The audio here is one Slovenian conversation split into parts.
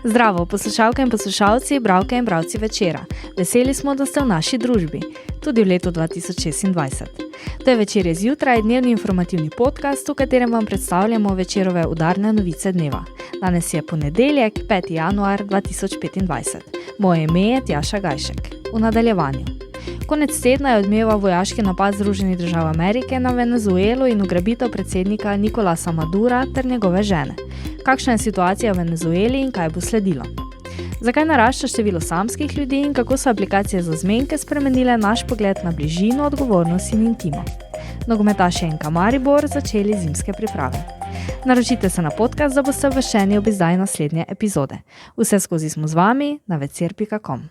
Zdravo, poslušalke in poslušalci, bralke in bralci Večera. Veseli smo, da ste v naši družbi, tudi v letu 2026. To je Večerje zjutraj, dnevni informativni podcast, v katerem vam predstavljamo Večerove udarne novice dneva. Danes je ponedeljek, 5. januar 2025. Moje ime je Tjaša Gajšek. V nadaljevanju. Konec tedna je odmeval vojaški napad Združenih držav Amerike na Venezuelo in ugrabitev predsednika Nicolasa Madura ter njegove žene. Kakšna je situacija v Venezueli in kaj bo sledilo? Zakaj narašča število samskih ljudi in kako so aplikacije za zmenke spremenile naš pogled na bližino, odgovornost in intimo? Nogometaši NK Maribor začeli zimske priprave. Naročite se na podcast, da boste obveščeni ob izdaji naslednje epizode. Vse skozi smo z vami na vecer.com.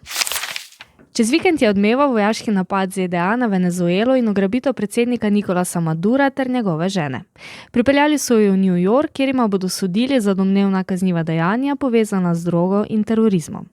Čez vikend je odmeval vojaški napad ZDA na Venezuelo in ugrabitev predsednika Nicolasa Madura ter njegove žene. Pripeljali so jo v New York, kjer ima bodo sodili za domnevna kazniva dejanja povezana z drogo in terorizmom.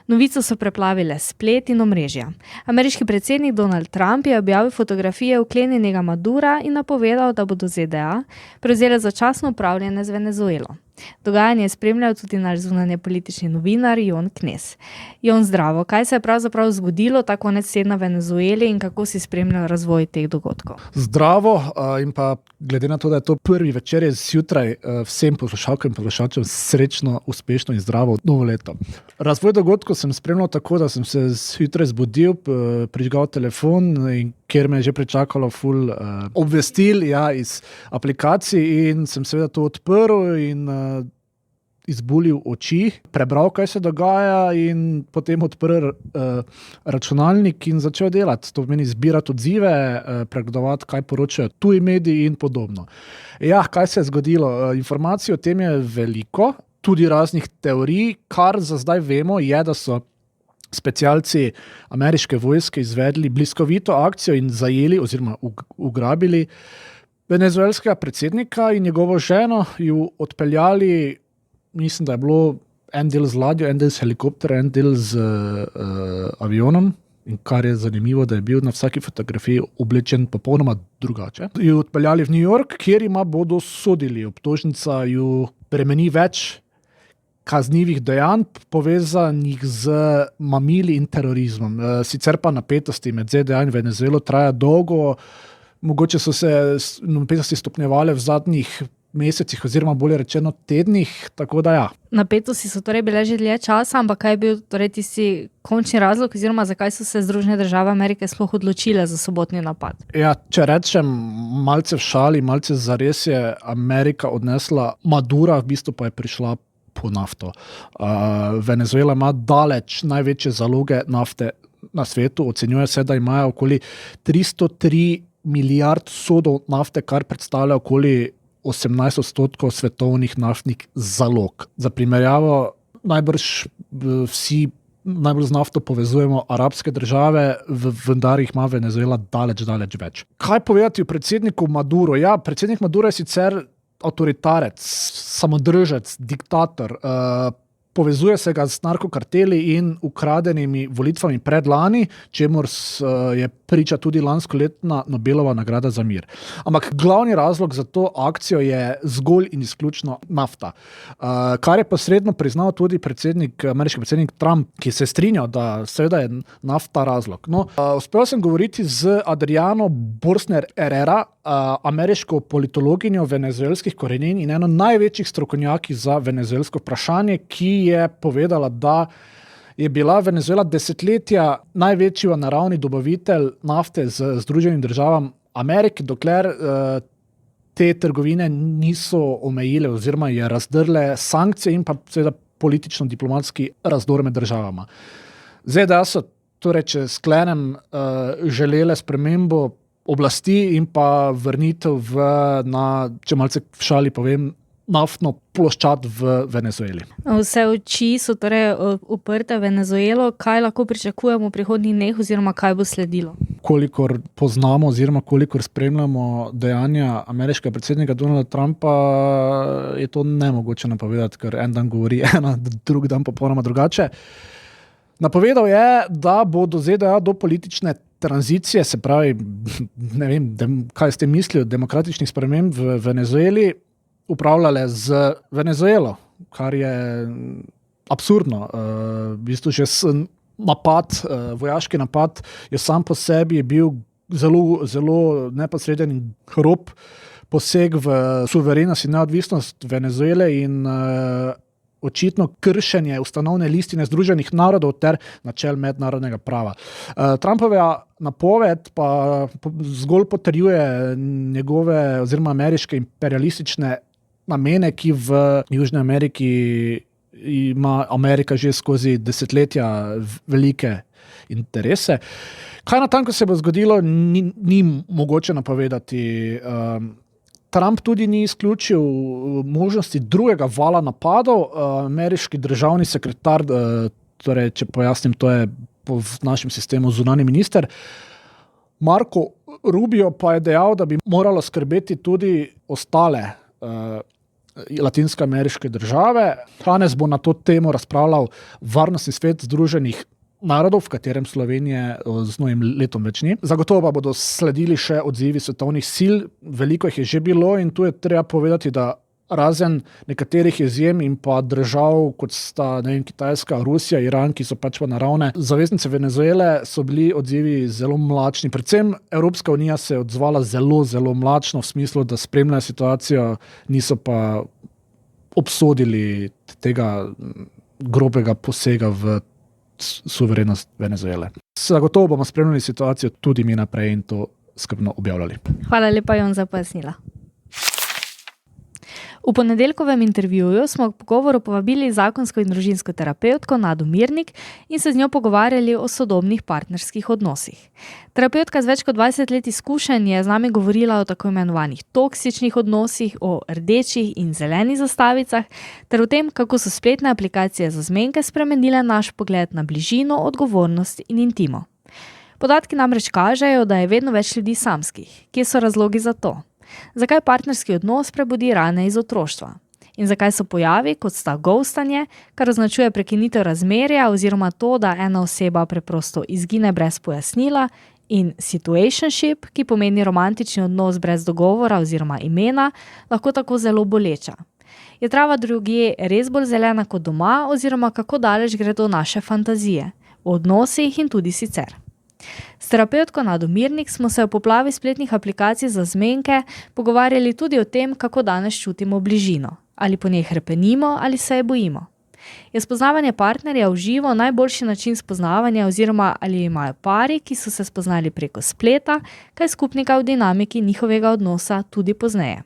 Novico so preplavile splet in omrežja. Ameriški predsednik Donald Trump je objavil fotografije vklenjenega Madura in napovedal, da bodo ZDA prevzele začasno upravljanje z Venezuelo. Dogajanje je spremljal tudi naš zunanje politični novinar Jon Knez. Jon, zdravo, kaj se je pravzaprav zgodilo ta konec tedna v Venezueli in kako si spremljal razvoj teh dogodkov? Zdravo in pa glede na to, da je to prvi Večerje zjutraj, vsem poslušalkam in poslušalcem srečno, uspešno in zdravo novo leto. Razvoj dogodkov sem spremljal tako, da sem se zjutraj zbudil, prižgal telefon, kjer me je že pričakalo ful obvestil iz aplikacij in sem seveda to odprl in izbulil oči, prebral, kaj se dogaja in potem odprl računalnik in začel delati. To pomeni zbirati odzive, pregledovati, kaj poročajo tuji mediji in podobno. Kaj se je zgodilo? Informacij o tem je veliko, tudi raznih teorij. Kar za zdaj vemo je, da so specialci ameriške vojske izvedli bliskovito akcijo in zajeli oziroma ugrabili venezuelskega predsednika in njegovo ženo, ju odpeljali, mislim, da je bilo en del z ladjo, en del z helikopterjem, en del z avionom, in kar je zanimivo, da je bil na vsaki fotografiji oblečen popolnoma drugače. Ju odpeljali v New York, kjer ima bodo sodili. Obtožnica ju bremeni več kaznivih dejanj povezanih z mamili in terorizmom. Sicer pa napetosti med ZDA in Venezuelo traja dolgo, mogoče so se napetosti stopnjevale v zadnjih mesecih oziroma bolje rečeno tednih, tako da ja. Napetosti so torej bile že dlje časa, ampak kaj je bil torej tisti končni razlog oziroma zakaj so se Združene države Amerike sploh odločile za sobotni napad? Če rečem malce v šali, malce zares je Amerika odnesla Madura, v bistvu pa je prišla po nafto. Venezuela ima daleč največje zaloge nafte na svetu. Ocenjuje se, da imajo okoli 303 milijard sodov nafte, kar predstavlja okoli 18% svetovnih naftnih zalog. Za primerjavo, najbrž vsi najbolj z nafto povezujemo arabske države, vendar jih ima Venezuela daleč več. Kaj povedati o predsedniku Maduro? Predsednik Maduro je sicer avtoritarec, samodržec, diktator, povezuje se ga z narkokarteli in ukradenimi volitvami predlani, čemur je priča tudi lanskoletna Nobelova nagrada za mir. Ampak glavni razlog za to akcijo je zgolj in izključno nafta. Kar je posredno priznal tudi ameriški predsednik Trump, ki se je strinjal, da seveda je nafta razlog. Uspel sem govoriti z Adriano Borsner Herrera, ameriško politologinjo venezuelskih korenin in eno največjih strokovnjakov za venezuelsko vprašanje, ki je povedala, da je bila Venezuela desetletja največji naravni dobavitelj nafte z Združenim državam Amerike, dokler te trgovine niso omejile oziroma je razdrle sankcije in pa seveda politično-diplomatski razdor med državama. ZDA so, torej, če sklenem, želele spremembo oblasti in pa vrnitev če malce v šali povem, naftno ploščad v Venezueli. Vse oči so torej uprte v Venezuelo. Kaj lahko pričakujemo v prihodnjih dneh oziroma kaj bo sledilo? Kolikor poznamo oziroma kolikor spremljamo dejanja ameriškega predsednika Donalda Trumpa, je to nemogoče napovedati, ker en dan govori ena, drug dan popolnoma drugače. Napovedal je, da bo do ZDA do politične tranzicije, se pravi, ne vem, kaj ste mislili, demokratičnih sprememb v Venezueli, upravljale z Venezuelo, kar je absurdno. V bistvu že napad, vojaški napad je sam po sebi bil zelo, zelo neposreden in grob poseg v suverenost in neodvisnost Venezuele in očitno kršenje ustanovne listine Združenih narodov ter načel mednarodnega prava. Trumpova napoved pa zgolj potrjuje njegove oziroma ameriške imperialistične namene, ki v Južni Ameriki ima Amerika že skozi desetletja velike interese. Kaj natanko se bo zgodilo, ni mogoče napovedati. Trump tudi ni izključil možnosti drugega vala napadov. Ameriški državni sekretar, torej, če pojasnim, to je v našem sistemu zunanji minister, Marco Rubio pa je dejal, da bi moralo skrbeti tudi ostale latinskoameriške države. Danes bo na to temo razpravljal Varnostni svet Združenih narodov, v katerem Slovenije z novim letom več ni. Zagotovo pa bodo sledili še odzivi svetovnih sil, veliko jih je že bilo in tu je treba povedati, da razen nekaterih izjem in pa držav, kot sta Kitajska, Rusija, Iran, ki so pač pa naravne zaveznice Venezuele, so bili odzivi zelo mlačni. Predvsem Evropska unija se je odzvala zelo, zelo mlačno, v smislu, da spremljajo situacijo, niso pa obsodili tega grobega posega v suverenost Venezuele. Zagotovo bomo spremljali situacijo tudi mi naprej in to skrbno objavljali. Hvala lepa, Jon, za pojasnila. V ponedeljkovem intervjuju smo k pogovoru povabili zakonsko in družinsko terapevtko Nado Mirnik in se z njo pogovarjali o sodobnih partnerskih odnosih. Terapevtka z več kot 20 let izkušenj je z nami govorila o tako imenovanih toksičnih odnosih, o rdečih in zelenih zastavicah, ter o tem, kako so spletne aplikacije za zmenke spremenile naš pogled na bližino, odgovornost in intimo. Podatki namreč kažejo, da je vedno več ljudi samskih. Kje so razlogi za to? Zakaj partnerski odnos prebudi rane iz otroštva? In zakaj so pojavi, kot sta ghostanje, kar označuje prekinitev razmerja oziroma to, da ena oseba preprosto izgine brez pojasnila, in situationship, ki pomeni romantični odnos brez dogovora oziroma imena, lahko tako zelo boleča. Je trava drugje res bolj zelena kot doma oziroma kako daleč gredo naše fantazije, v odnosih in tudi sicer? S terapevtko Nado Mirnik smo se o poplavi spletnih aplikacij za zmenke pogovarjali tudi o tem, kako danes čutimo bližino. Ali po njej hrepenimo ali se je bojimo. Je spoznavanje partnerja v živo najboljši način spoznavanja oziroma ali imajo pari, ki so se spoznali preko spleta, kaj skupnika v dinamiki njihovega odnosa tudi pozneje.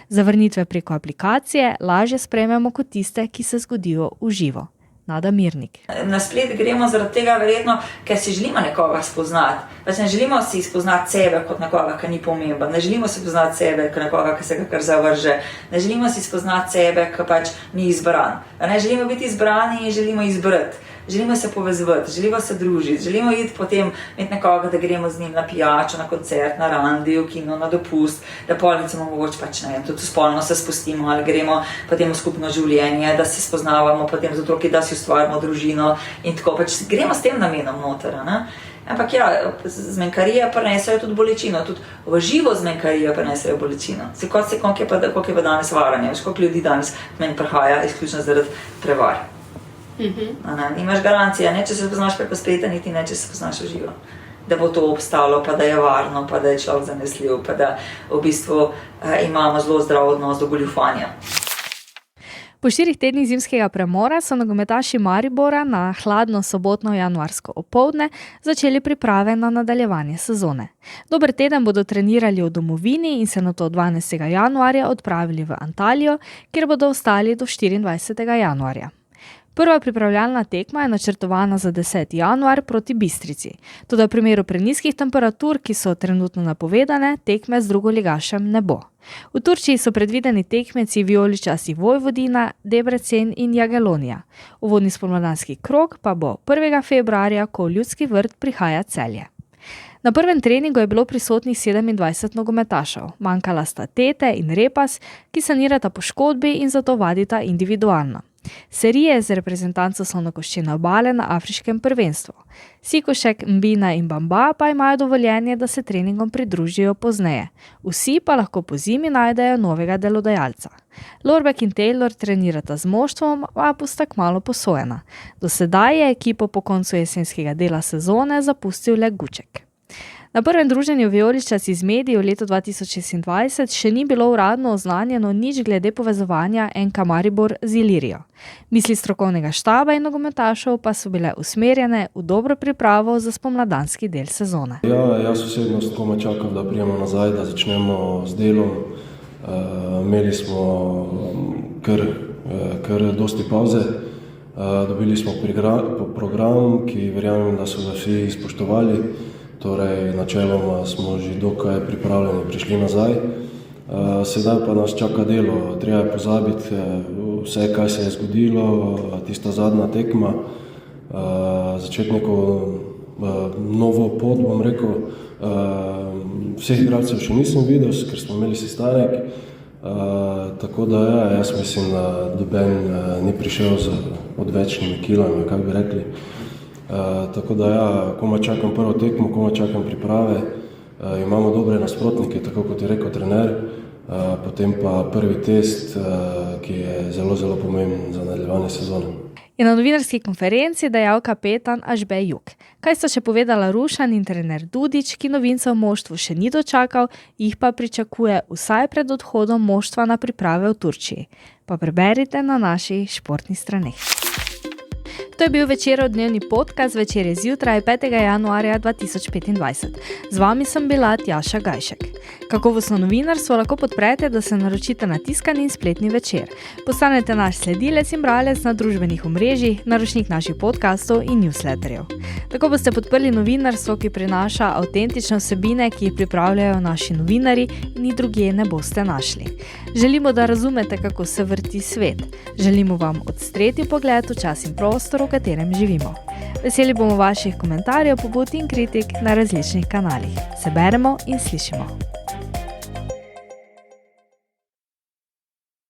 Zavrnitve preko aplikacije lažje sprejmemo kot tiste, ki se zgodijo v živo. Nada Mirnik. Na splet gremo zaradi tega verjetno, ker si želimo nekoga spoznati. Pač ne želimo si spoznati sebe kot nekoga, ki ni pomemben. Ne želimo si spoznati sebe kot nekoga, ki se ga kar zavrže. Ne želimo si spoznati sebe, ki pač ni izbran. Ne želimo biti izbrani in želimo izbrati. Želimo se povezovati, želimo se družiti, želimo iti potem imeti nekoga, da gremo z njim na pijačo, na koncert, na randi, v kino, na dopust, da pol recimo mogoče pač ne vem, tudi spolno se spustimo ali gremo potem v skupno življenje, da se spoznavamo potem z otroki, da si ustvarimo družino in tako pač gremo s tem namenom noter, ne? Ampak ja, zmenkarije prenesejo tudi bolečino, tudi v živo zmenkarijo prenesejo bolečino. Koliko je pa danes varanje, koliko ljudi danes meni prihaja izključno zaradi prevar. Nimaš garancije, ne, če se poznaš preko spleta, niti ne, če se poznaš v živo. Da bo to obstalo, pa da je varno, pa da je človek zanesljiv, pa da v bistvu imamo zelo zdrav odnos do goljufanja. Po 4 tednih zimskega premora so nogometaši Maribora na hladno sobotno januarsko opoldne začeli priprave na nadaljevanje sezone. Dober teden bodo trenirali v domovini in se nato 12. januarja odpravili v Antalijo, kjer bodo ostali do 24. januarja. Prva pripravljalna tekma je načrtovana za 10. januar proti Bistrici. Toda v primeru prenizkih temperatur, ki so trenutno napovedane, tekme z drugoligašem ne bo. V Turčiji so predvideni tekmeci vijoličasti Vojvodina, Debrecen in Jagelonija. Uvodni spomladanski krog pa bo 1. februarja, ko v Ljudski vrt prihaja Celje. Na prvem treningu je bilo prisotnih 27 nogometašev. Manjkala sta Tete in Repas, ki sanirata poškodbi in zato vadita individualno. Serije z reprezentanco Slonokoščene obale na afriškem prvenstvu. Sikošek, Mbina in Bamba pa imajo dovoljenje, da se treningom pridružijo pozneje. Vsi pa lahko po zimi najdejo novega delodajalca. Lorbek in Taylor trenirata z moštvom, a bosta kmalu posojena. Do sedaj je ekipo po koncu jesenskega dela sezone zapustil le Guček. Na prvem druženju vijoličasti z mediji v letu 2026 še ni bilo uradno oznanjeno nič glede povezovanja NK Maribor z Ilirijo. Misli strokovnega štaba in nogometašev pa so bile usmerjene v dobro pripravo za spomladanski del sezone. Ja, jaz osebno komaj čakam, da prijemo nazaj, da začnemo z delom. Imeli smo kar dosti pauze. Dobili smo program, ki verjamem, da so ga vsi spoštovali. Torej, načeloma smo že dokaj pripravljeni prišli nazaj. Sedaj pa nas čaka delo. Treba je pozabiti vse, kaj se je zgodilo, tista zadnja tekma, začeti neko novo pot, bom rekel. Vseh igralcev še nisem videl, ker smo imeli sestanek. Tako da ja, jaz mislim, da noben ni prišel z odvečnimi kilami, kako bi rekli. Tako da ja, komaj čakam prvo tekmo, komaj čakam priprave. Imamo dobre nasprotnike, tako kot je rekel trener. Potem pa prvi test, ki je zelo, zelo pomemben za nadaljevanje sezone. Je na novinarski konferenci dejal kapetan Ažbej Juk. Kaj sta še povedala Rušan in trener Dudič, ki novincev v moštvu še ni dočakal, jih pa pričakuje vsaj pred odhodom moštva na priprave v Turčiji. Pa preberite na naših športnih straneh. To je bil Večerov dnevni podcast Večerje zjutraj 5. januarja 2025. Z vami sem bila Tjaša Gajšek. Kakovostno novinarstvo lahko podprete, da se naročite na tiskani in spletni Večer. Postanete naš sledilec in bralec na družbenih omrežjih, naročnik naših podcastov in newsletterjev. Tako boste podprli novinarstvo, ki prinaša avtentične vsebine, ki jih pripravljajo naši novinarji in jih drugje ne boste našli. Želimo, da razumete, kako se vrti svet. Želimo vam odstreti pogled v čas in prostor, v katerem živimo. Veseli bomo vaših komentarjev, pobud in kritik na različnih kanalih. Se beremo in slišimo.